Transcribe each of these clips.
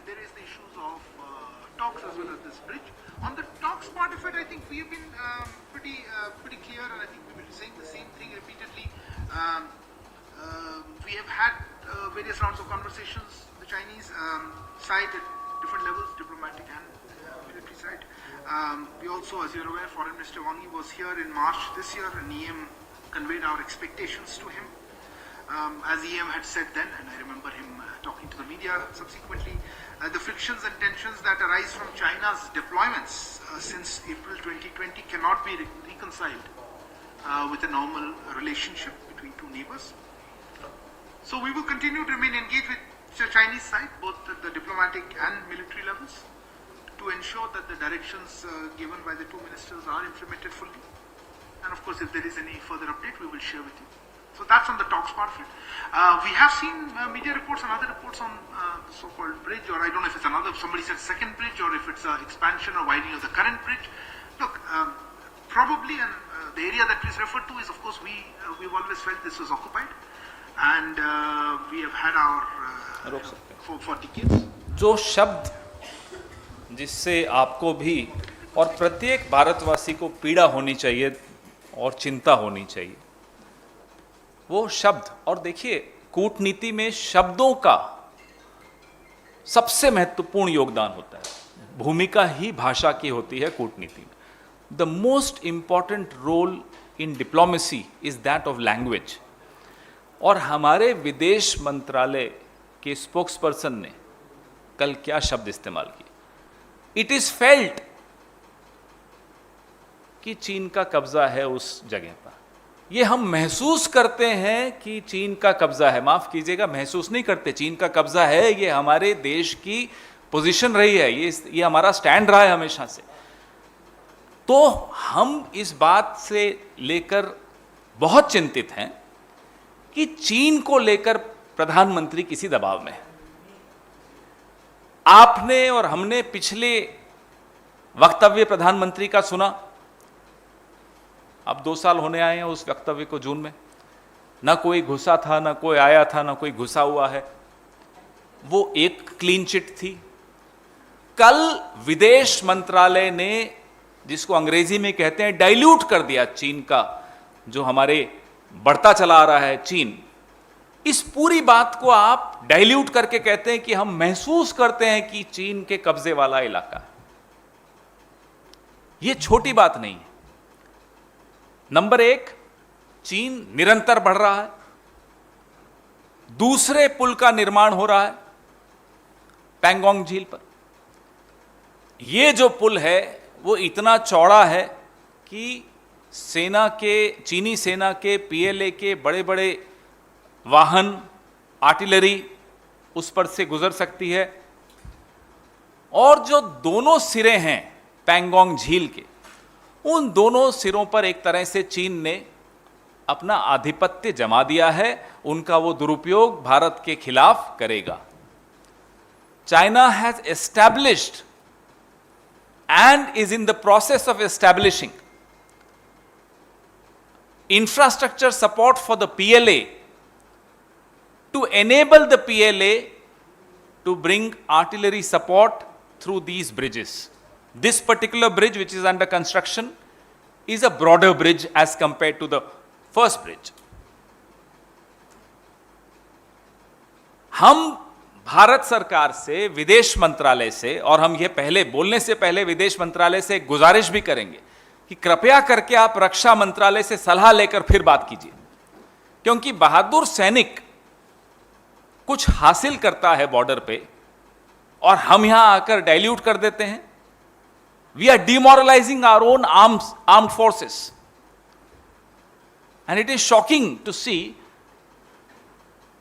there is the issues of talks as well as this bridge. On the talks part of it, I think we have been pretty clear, and I think we will be saying the same thing repeatedly. We have had various rounds of conversations, the Chinese side at different levels, diplomatic and military side. We also, as you're aware, Foreign Minister Wang Yi was here in March this year, and EM conveyed our expectations to him. As EM had said then, and I remember him talking to the media subsequently, the frictions and tensions that arise from China's deployments since April 2020 cannot be reconciled with a normal relationship between two neighbors. So we will continue to remain engaged with the Chinese side, both at the diplomatic and military levels, to ensure that the directions given by the two ministers are implemented fully. And of course, if there is any further update, we will share with you. So that's on the talks part of it. We have seen media reports and other reports on the so-called bridge, or I don't know if it's another, somebody said second bridge, or if it's an expansion or widening of the current bridge. Look, probably, and the area that is referred to is, of course, we've always felt this was occupied, and we have had our for decades. जो शब्द जिससे आपको भी और प्रत्येक भारतवासी को पीड़ा होनी चाहिए और चिंता होनी चाहिए, वो शब्द, और देखिए कूटनीति में शब्दों का सबसे महत्वपूर्ण योगदान होता है, भूमिका ही भाषा की होती है कूटनीति में। The most important role in diplomacy is that of language. और हमारे विदेश मंत्रालय के स्पोक्सपर्सन ने कल क्या शब्द इस्तेमाल किए? इट इज फेल्ट कि चीन का कब्जा है उस जगह पर। ये हम महसूस करते हैं कि चीन का कब्जा है, माफ कीजिएगा, महसूस नहीं करते, चीन का कब्जा है, ये हमारे देश की पोजीशन रही है, ये हमारा स्टैंड रहा है हमेशा से। तो हम इस बात से लेकर बहुत चिंतित हैं कि चीन को लेकर प्रधानमंत्री किसी दबाव में है। आपने और हमने पिछले वक्तव्य प्रधानमंत्री का सुना, अब 2 साल होने आए हैं उस वक्तव्य को, जून में ना कोई घुसा था, ना कोई आया था, ना कोई घुसा हुआ है, वो एक क्लीन चिट थी। कल विदेश मंत्रालय ने, जिसको अंग्रेजी में कहते हैं, डाइल्यूट कर दिया चीन का, जो हमारे बढ़ता चला आ रहा है चीन, इस पूरी बात को आप डाइल्यूट करके कहते हैं कि हम महसूस करते हैं कि चीन के कब्जे वाला इलाका है। यह छोटी बात नहीं है। नंबर 1, चीन निरंतर बढ़ रहा है, दूसरे पुल का निर्माण हो रहा है पैंगोंग झील पर। यह जो पुल है वो इतना चौड़ा है कि चीनी सेना के पीएलए के बड़े बड़े वाहन, आर्टिलरी उस पर से गुजर सकती है। और जो दोनों सिरे हैं पैंगोंग झील के, उन दोनों सिरों पर एक तरह से चीन ने अपना आधिपत्य जमा दिया है, उनका वो दुरुपयोग भारत के खिलाफ करेगा। China has established and is in the process of establishing infrastructure support for the PLA to enable the PLA to bring artillery support through these bridges. This particular bridge, which is under construction, is a broader bridge as compared to the first bridge. हम भारत सरकार से, विदेश मंत्रालय से, और हम ये पहले बोलने से पहले विदेश मंत्रालय से गुजारिश भी करेंगे कि कृपया करके आप रक्षा मंत्रालय से सलाह लेकर फिर बात कीजिए, क्योंकि बहादुर सैनिक कुछ हासिल करता है बॉर्डर पे और हम यहां आकर डाइल्यूट कर देते हैं। We are demoralizing our own armed forces, and it is shocking to see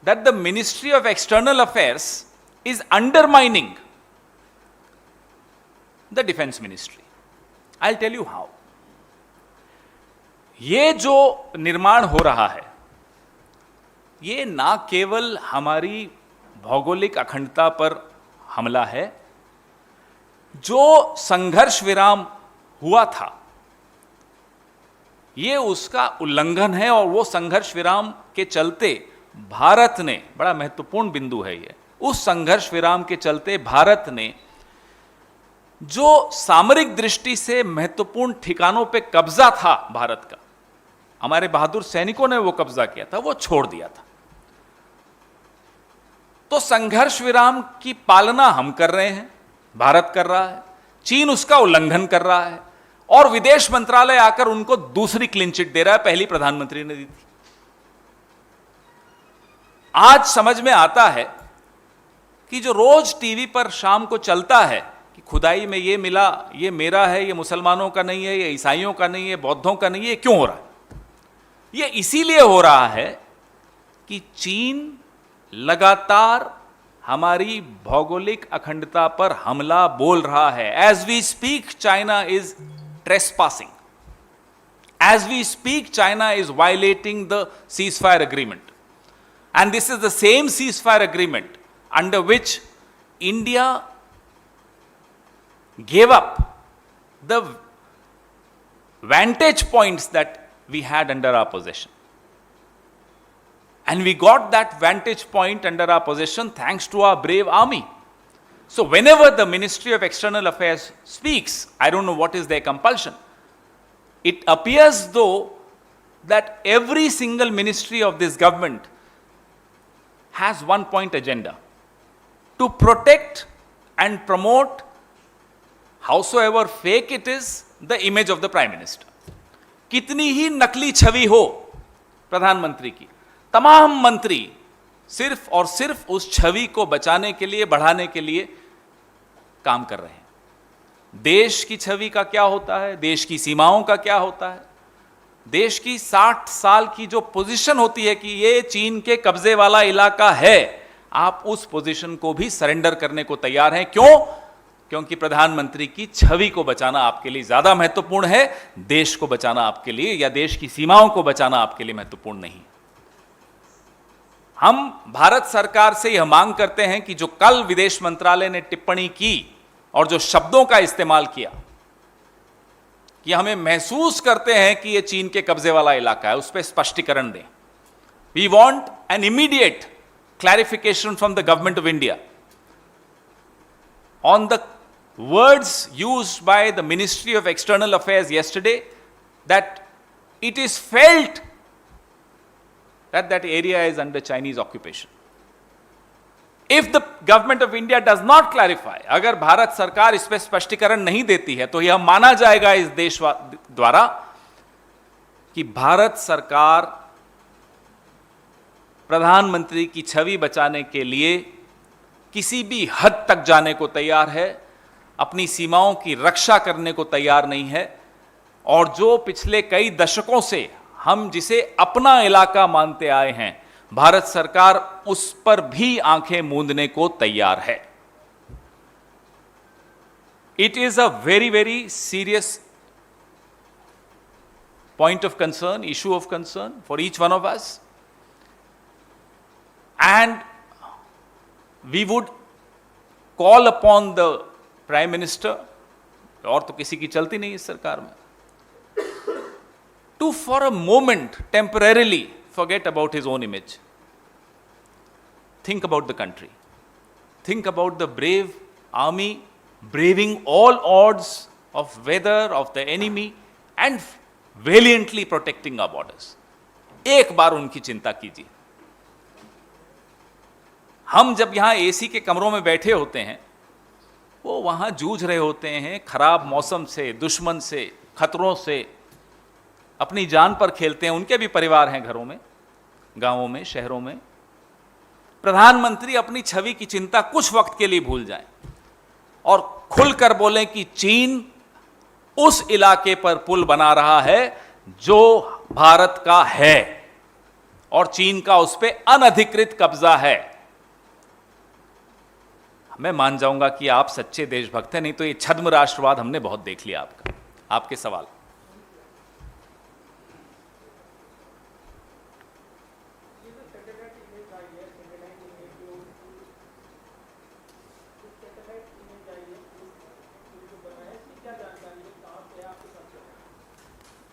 that the Ministry of External Affairs is undermining the Defense Ministry. I'll tell you how. ये जो निर्माण हो रहा है, ये ना केवल हमारी भौगोलिक अखंडता पर हमला है, जो संघर्ष विराम हुआ था ये उसका उल्लंघन है। और वो संघर्ष विराम के चलते भारत ने, बड़ा महत्वपूर्ण बिंदु है ये, उस संघर्ष विराम के चलते भारत ने जो सामरिक दृष्टि से महत्वपूर्ण ठिकानों पे कब्जा था भारत का, हमारे बहादुर सैनिकों ने वो कब्जा किया था, वो छोड़ दिया था। तो संघर्ष विराम की पालना हम कर रहे हैं, भारत कर रहा है, चीन उसका उल्लंघन कर रहा है, और विदेश मंत्रालय आकर उनको दूसरी क्लीन चिट दे रहा है, पहली प्रधानमंत्री ने दी थी। आज समझ में आता है कि जो रोज टीवी पर शाम को चलता है कि खुदाई में ये मिला, ये मेरा है, ये मुसलमानों का नहीं है, ये ईसाइयों का नहीं है, बौद्धों का नहीं है, ये क्यों हो रहा है? ये इसीलिए हो रहा है कि चीन लगातार हमारी भौगोलिक अखंडता पर हमला बोल रहा है। As we speak China is trespassing, as we speak China is violating the ceasefire agreement, and this is the same ceasefire agreement under which India gave up the vantage points that we had under our possession. And we got that vantage point under our possession thanks to our brave army. So whenever the Ministry of External Affairs speaks, I don't know what is their compulsion, it appears though that every single ministry of this government has one point agenda: to protect and promote, howsoever fake it is, the image of the Prime Minister. कितनी ही नकली छवि हो प्रधानमंत्री की, तमाम मंत्री सिर्फ और सिर्फ उस छवि को बचाने के लिए, बढ़ाने के लिए काम कर रहे हैं। देश की छवि का क्या होता है, देश की सीमाओं का क्या होता है, देश की 60 साल की जो पोजीशन होती है कि ये चीन के कब्जे वाला इलाका है, आप उस पोजीशन को भी सरेंडर करने को तैयार हैं। क्यों? क्योंकि प्रधानमंत्री की छवि को बचाना आपके लिए ज्यादा महत्वपूर्ण है, देश को बचाना आपके लिए या देश की सीमाओं को बचाना आपके लिए महत्वपूर्ण नहीं। हम भारत सरकार से यह मांग करते हैं कि जो कल विदेश मंत्रालय ने टिप्पणी की और जो शब्दों का इस्तेमाल किया कि हमें महसूस करते हैं कि यह चीन के कब्जे वाला इलाका है, उस पर स्पष्टीकरण दें। We want an immediate clarification from the government of India on the words used by the Ministry of External Affairs yesterday, that it is felt that that area is under Chinese occupation. If the government of India does not clarify, अगर भारत सरकार इस पर स्पष्टीकरण नहीं देती है, तो यह माना जाएगा इस देश द्वारा कि भारत सरकार प्रधानमंत्री की छवि बचाने के लिए किसी भी हद तक जाने को तैयार है, अपनी सीमाओं की रक्षा करने को तैयार नहीं है, और जो पिछले कई दशकों से हम जिसे अपना इलाका मानते आए हैं, भारत सरकार उस पर भी आंखें मूंदने को तैयार है। It is a very very serious point of concern, issue of concern for each one of us, and we would call upon the Prime Minister, और तो किसी की चलती नहीं इस सरकार में, to for a moment temporarily forget about his own image. Think about the country. Think about the brave army braving all odds of weather, of the enemy, and valiantly protecting our borders. एक बार उनकी चिंता कीजिए। हम जब यहां AC के कमरों में बैठे होते हैं, वो वहां जूझ रहे होते हैं खराब मौसम से, दुश्मन से, खतरों से, अपनी जान पर खेलते हैं। उनके भी परिवार हैं घरों में, गांवों में, शहरों में। प्रधानमंत्री अपनी छवि की चिंता कुछ वक्त के लिए भूल जाएं और खुलकर बोलें कि चीन उस इलाके पर पुल बना रहा है जो भारत का है और चीन का उस पर अनधिकृत कब्जा है। मैं मान जाऊंगा कि आप सच्चे देशभक्त हैं, नहीं तो ये छद्म राष्ट्रवाद हमने बहुत देख लिया आपका। आपके सवाल।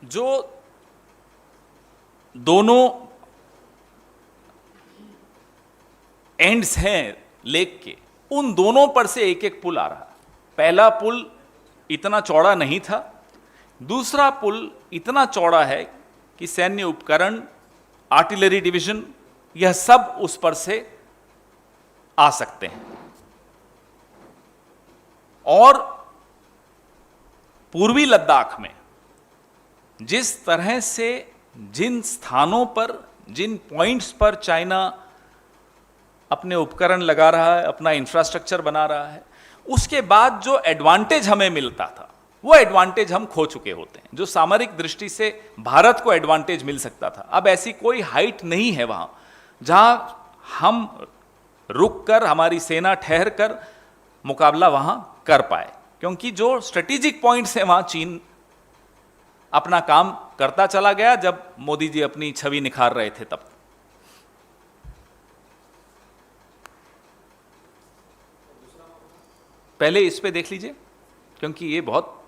जो दोनों एंड्स हैं लेक के, उन दोनों पर से एक एक पुल आ रहा है। पहला पुल इतना चौड़ा नहीं था, दूसरा पुल इतना चौड़ा है कि सैन्य उपकरण, आर्टिलरी डिवीजन, यह सब उस पर से आ सकते हैं। और पूर्वी लद्दाख में जिस तरह से जिन स्थानों पर, जिन पॉइंट्स पर चाइना अपने उपकरण लगा रहा है, अपना इंफ्रास्ट्रक्चर बना रहा है, उसके बाद जो एडवांटेज हमें मिलता था वो एडवांटेज हम खो चुके होते हैं। जो सामरिक दृष्टि से भारत को एडवांटेज मिल सकता था, अब ऐसी कोई हाइट नहीं है वहां जहां हम रुक कर, हमारी सेना ठहर कर मुकाबला वहां कर पाए, क्योंकि जो स्ट्रेटेजिक पॉइंट्स है वहां चीन अपना काम करता चला गया। जब मोदी जी अपनी छवि निखार रहे थे तब पहले इस पे देख लीजिए, क्योंकि ये बहुत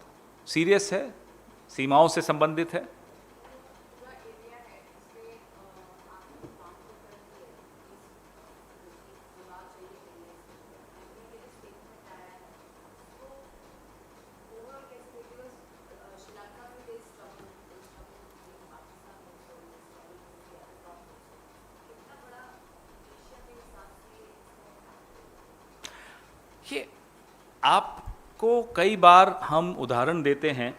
सीरियस है, सीमाओं से संबंधित है। ये आपको कई बार हम उदाहरण देते हैं,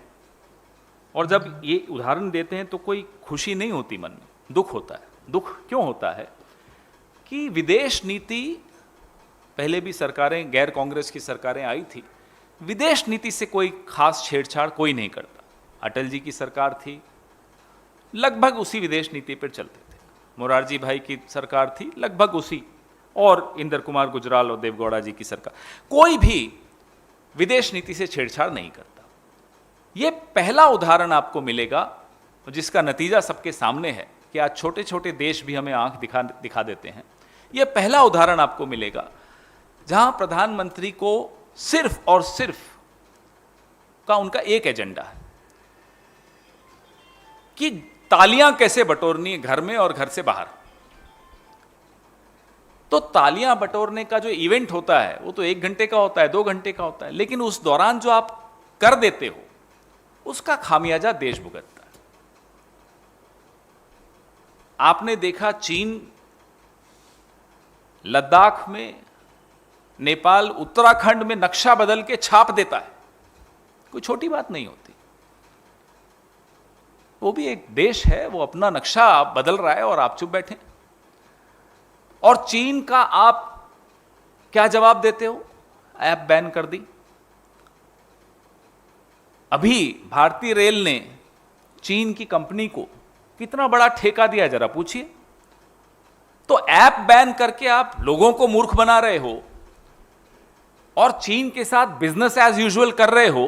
और जब ये उदाहरण देते हैं तो कोई खुशी नहीं होती मन में, दुख होता है। दुख क्यों होता है कि विदेश नीति, पहले भी सरकारें, गैर कांग्रेस की सरकारें आई थी, विदेश नीति से कोई खास छेड़छाड़ कोई नहीं करता। अटल जी की सरकार थी, लगभग उसी विदेश नीति पर चलते थे। मोरारजी भाई की सरकार थी, लगभग उसी, और इंदर कुमार गुजराल और देवगौड़ा जी की सरकार, कोई भी विदेश नीति से छेड़छाड़ नहीं करता। यह पहला उदाहरण आपको मिलेगा जिसका नतीजा सबके सामने है कि आज छोटे छोटे देश भी हमें आंख दिखा देते हैं। यह पहला उदाहरण आपको मिलेगा जहां प्रधानमंत्री को सिर्फ और सिर्फ का उनका एक एजेंडा है कि तालियां कैसे बटोरनी है घर में और घर से बाहर। तो तालियां बटोरने का जो इवेंट होता है वो तो 1 घंटे का होता है, 2 घंटे का होता है, लेकिन उस दौरान जो आप कर देते हो उसका खामियाजा देश भुगतता है। आपने देखा चीन लद्दाख में, नेपाल उत्तराखंड में नक्शा बदल के छाप देता है, कोई छोटी बात नहीं होती। वो भी एक देश है, वो अपना नक्शा बदल रहा है और आप चुप बैठे। और चीन का आप क्या जवाब देते हो? ऐप बैन कर दी। अभी भारतीय रेल ने चीन की कंपनी को कितना बड़ा ठेका दिया, जरा पूछिए। तो ऐप बैन करके आप लोगों को मूर्ख बना रहे हो और चीन के साथ बिजनेस एज यूजुअल कर रहे हो,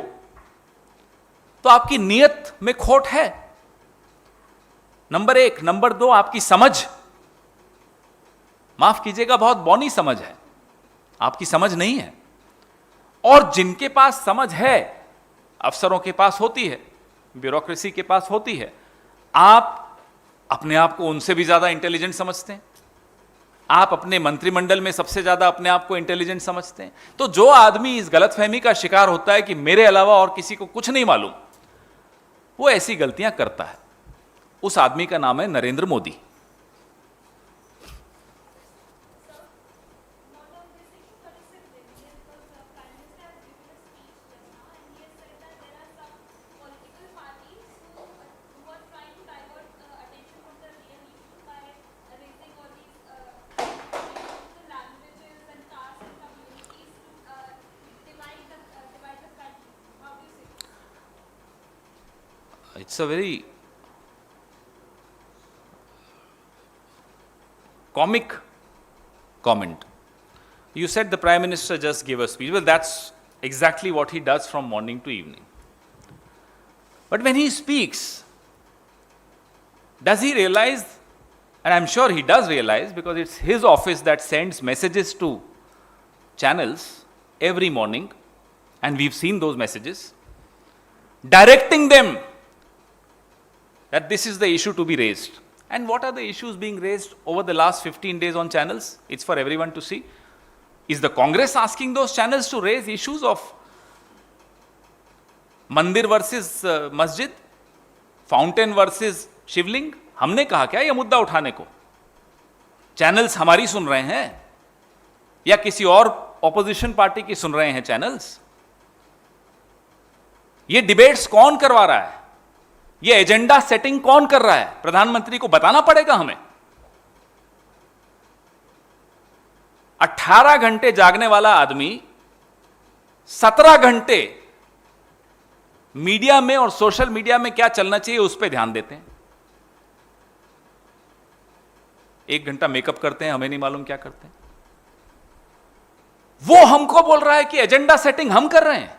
तो आपकी नीयत में खोट है, नंबर 1। नंबर 2, आपकी समझ, माफ कीजिएगा, बहुत बौनी समझ है, आपकी समझ नहीं है। और जिनके पास समझ है, अफसरों के पास होती है, ब्यूरोक्रेसी के पास होती है, आप अपने आप को उनसे भी ज्यादा इंटेलिजेंट समझते हैं। आप अपने मंत्रिमंडल में सबसे ज्यादा अपने आप को इंटेलिजेंट समझते हैं। तो जो आदमी इस गलतफहमी का शिकार होता है कि मेरे अलावा और किसी को कुछ नहीं मालूम, वो ऐसी गलतियां करता है। उस आदमी का नाम है Narendra Modi. It's a very comic comment. You said the Prime Minister just gave a speech. Well, that's exactly what he does from morning to evening. But when he speaks, does he realize, and I'm sure he does realize because it's his office that sends messages to channels every morning, and we've seen those messages, directing them that this is the issue to be raised. And what are the issues being raised over the last 15 days on channels? It's for everyone to see. Is the Congress asking those channels to raise issues of मंदिर versus मस्जिद, fountain versus शिवलिंग? हमने कहा क्या यह मुद्दा उठाने को? Channels हमारी सुन रहे हैं या किसी और ऑपोजिशन पार्टी की सुन रहे हैं चैनल्स? ये डिबेट्स कौन करवा रहा है? ये एजेंडा सेटिंग कौन कर रहा है? प्रधानमंत्री को बताना पड़ेगा हमें। 18 घंटे जागने वाला आदमी 17 घंटे मीडिया में और सोशल मीडिया में क्या चलना चाहिए उस पर ध्यान देते हैं। 1 घंटा मेकअप करते हैं, हमें नहीं मालूम क्या करते हैं। वो हमको बोल रहा है कि एजेंडा सेटिंग हम कर रहे हैं।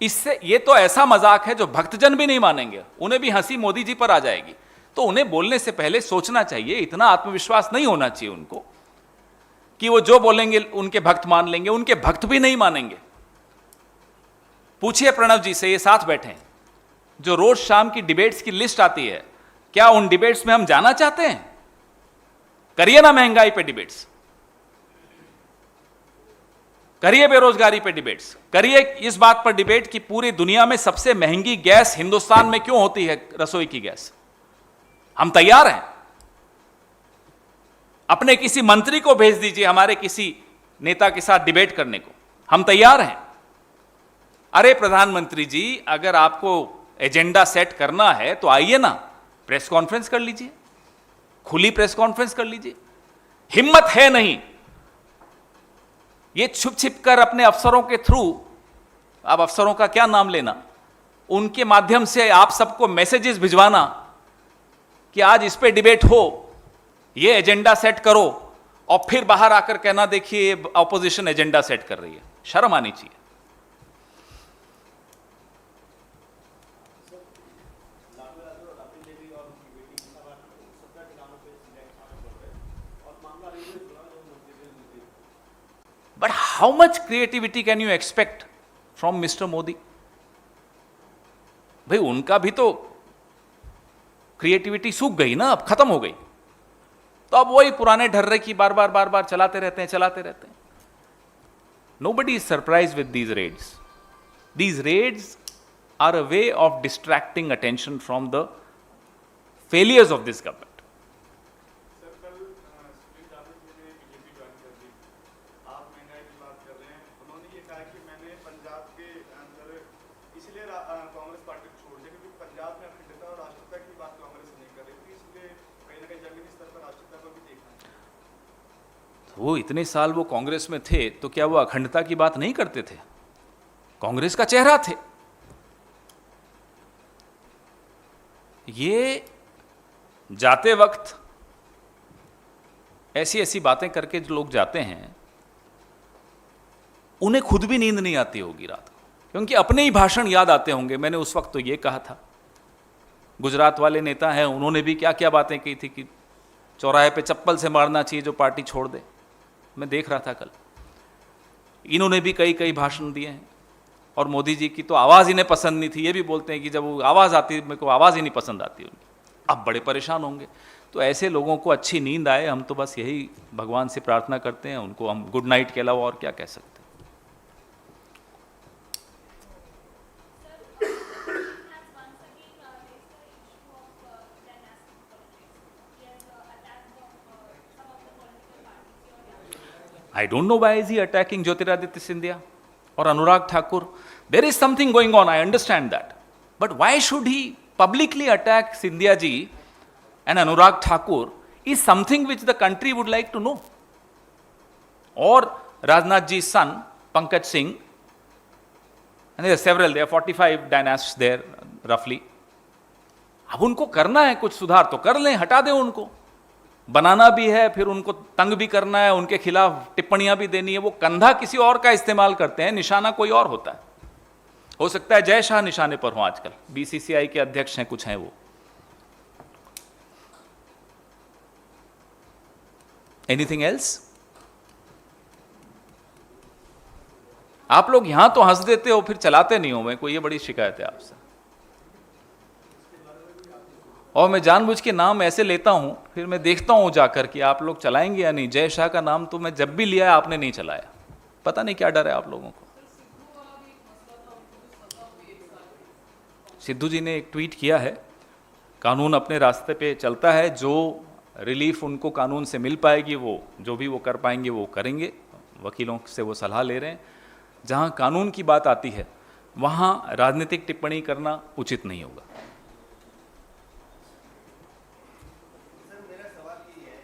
इससे ये तो ऐसा मजाक है जो भक्तजन भी नहीं मानेंगे, उन्हें भी हंसी मोदी जी पर आ जाएगी। तो उन्हें बोलने से पहले सोचना चाहिए, इतना आत्मविश्वास नहीं होना चाहिए उनको कि वो जो बोलेंगे उनके भक्त मान लेंगे। उनके भक्त भी नहीं मानेंगे। पूछिए प्रणव जी से, ये साथ बैठे हैं, जो रोज शाम की डिबेट्स की लिस्ट आती है, क्या उन डिबेट्स में हम जाना चाहते हैं? करिए ना महंगाई पे डिबेट्स, करिए बेरोजगारी पे डिबेट्स, करिए इस बात पर डिबेट कि पूरी दुनिया में सबसे महंगी गैस हिंदुस्तान में क्यों होती है, रसोई की गैस। हम तैयार हैं। अपने किसी मंत्री को भेज दीजिए हमारे किसी नेता के साथ डिबेट करने को, हम तैयार हैं। अरे प्रधानमंत्री जी, अगर आपको एजेंडा सेट करना है तो आइए ना, प्रेस कॉन्फ्रेंस कर लीजिए, खुली प्रेस कॉन्फ्रेंस कर लीजिए। हिम्मत है नहीं ये छुप छिप कर अपने अफसरों के थ्रू, अब अफसरों का क्या नाम लेना, उनके माध्यम से आप सबको मैसेजेस भिजवाना कि आज इस पे डिबेट हो, ये एजेंडा सेट करो, और फिर बाहर आकर कहना देखिए ऑपोजिशन एजेंडा सेट कर रही है। शर्म आनी चाहिए। But how much creativity can you expect from Mr. Modi? भाई उनका भी तो क्रिएटिविटी सूख गई ना, अब खत्म हो गई। तो अब वही पुराने ढर्रे की बार बार चलाते रहते हैं। Nobody is surprised with these raids. These raids are a way of distracting attention from the failures of this government. Congress party छोड़ दी क्योंकि पंजाब में अखंडता और राष्ट्रीयता की बात कांग्रेस नहीं कर रही थी, इसलिए कहीं ना कहीं जमीनी स्तर पर राष्ट्रीयता को भी देखना है। वो इतने साल वो कांग्रेस में थे तो क्या वो अखंडता की बात नहीं करते थे? कांग्रेस का चेहरा थे। ये जाते वक्त ऐसी ऐसी बातें करके जो लोग जाते हैं, उन्हें खुद भी नींद नहीं आती होगी रात को, क्योंकि अपने ही भाषण याद आते होंगे। मैंने उस वक्त तो ये कहा था, गुजरात वाले नेता हैं, उन्होंने भी क्या क्या बातें की थी कि चौराहे पे चप्पल से मारना चाहिए जो पार्टी छोड़ दे। मैं देख रहा था कल, इन्होंने भी कई भाषण दिए हैं। और मोदी जी की तो आवाज़ इन्हें पसंद नहीं थी, ये भी बोलते हैं कि जब वो आवाज़ आती, मेरे को आवाज़ ही नहीं पसंद आती उनकी। अब बड़े परेशान होंगे। तो ऐसे लोगों को अच्छी नींद आए, हम तो बस यही भगवान से प्रार्थना करते हैं। उनको हम गुड नाइट के अलावा और क्या कह सकते हैं। I don't know why is he attacking Jyotiraditya Scindia or Anurag Thakur. There is something going on, I understand that. But why should he publicly attack Scindia ji and Anurag Thakur is something which the country would like to know. Or Rajnath ji's son, Pankaj Singh, and there are several, there are 45 dynasts there roughly. अब उनको करना है कुछ सुधार तो कर लें, हटा दें उनको। बनाना भी है, फिर उनको तंग भी करना है, उनके खिलाफ टिप्पणियां भी देनी है। वो कंधा किसी और का इस्तेमाल करते हैं, निशाना कोई और होता है। हो सकता है जय शाह निशाने पर हो आजकल, बीसीसीआई के अध्यक्ष हैं, कुछ हैं वो। Anything else? आप लोग यहां तो हंस देते हो, फिर चलाते नहीं हो। मैं कोई, ये बड़ी शिकायत है आपसे। और मैं जानबूझ के नाम ऐसे लेता हूं, फिर मैं देखता हूं जाकर कि आप लोग चलाएंगे या नहीं। जय शाह का नाम तो मैं जब भी लिया है आपने नहीं चलाया। पता नहीं क्या डर है आप लोगों को। सिद्धू जी ने एक ट्वीट किया है, कानून अपने रास्ते पे चलता है, जो रिलीफ उनको कानून से मिल पाएगी वो जो भी वो कर पाएंगे वो करेंगे, वकीलों से वो सलाह ले रहे हैं। जहां कानून की बात आती है वहां राजनीतिक टिप्पणी करना उचित नहीं होगा। सर मेरा सवाल ये है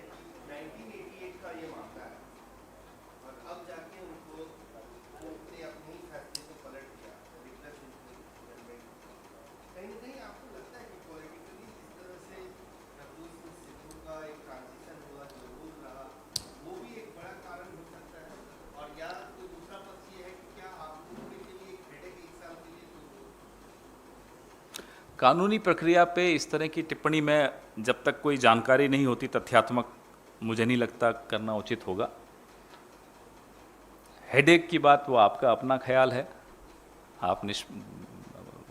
कि 1988 का ये मामला है और अब जाके उनको कोर्ट ने अपने ही फैसले को पलट दिया, रिप्लेस जजमेंट। कहीं ना कहीं आपको लगता है कि पॉलिटिकली जिस तरह से प्रभु सिद्धू का एक ट्रांजिशन हुआ, जो रूल रहा, वो भी एक बड़ा कारण हो सकता है? और या कोई दूसरा पक्ष ये है कि क्या आप लोगों के लिए एक हेडेक एक साल के लिए तो कानूनी प्रक्रिया पे इस तरह की टिप्पणी में जब तक कोई जानकारी नहीं होती तथ्यात्मक, मुझे नहीं लगता करना उचित होगा। हेडेक की बात वो आपका अपना ख्याल है, आप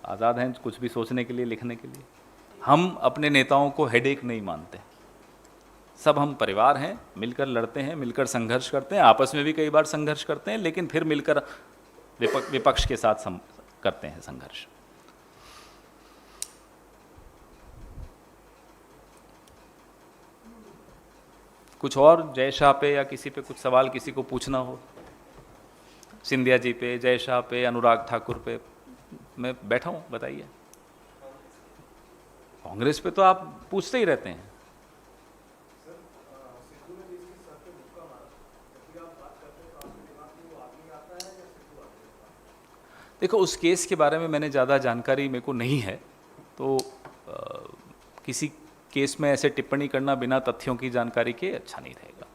आज़ाद हैं कुछ भी सोचने के लिए, लिखने के लिए। हम अपने नेताओं को हेडेक नहीं मानते। सब हम परिवार हैं, मिलकर लड़ते हैं, मिलकर संघर्ष करते हैं, आपस में भी कई बार संघर्ष करते हैं, लेकिन फिर मिलकर विपक्ष के साथ करते हैं संघर्ष। कुछ और जय शाह पे या किसी पे कुछ सवाल किसी को पूछना हो, सिंधिया जी पे, जय शाह पे, अनुराग ठाकुर पे, मैं बैठा हूं, बताइए। कांग्रेस पे तो आप पूछते ही रहते हैं। सिद्धू ने जिसके सर पे मुक्का मारा, जब भी आप बात करते हैं तो आपके दिमाग में वो आदमी आता है या सिद्धू आता है? देखो, उस केस के बारे में मैंने ज़्यादा जानकारी मेरे को नहीं है, तो किसी केस में ऐसे टिप्पणी करना बिना तथ्यों की जानकारी के अच्छा नहीं रहेगा।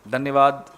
धन्यवाद।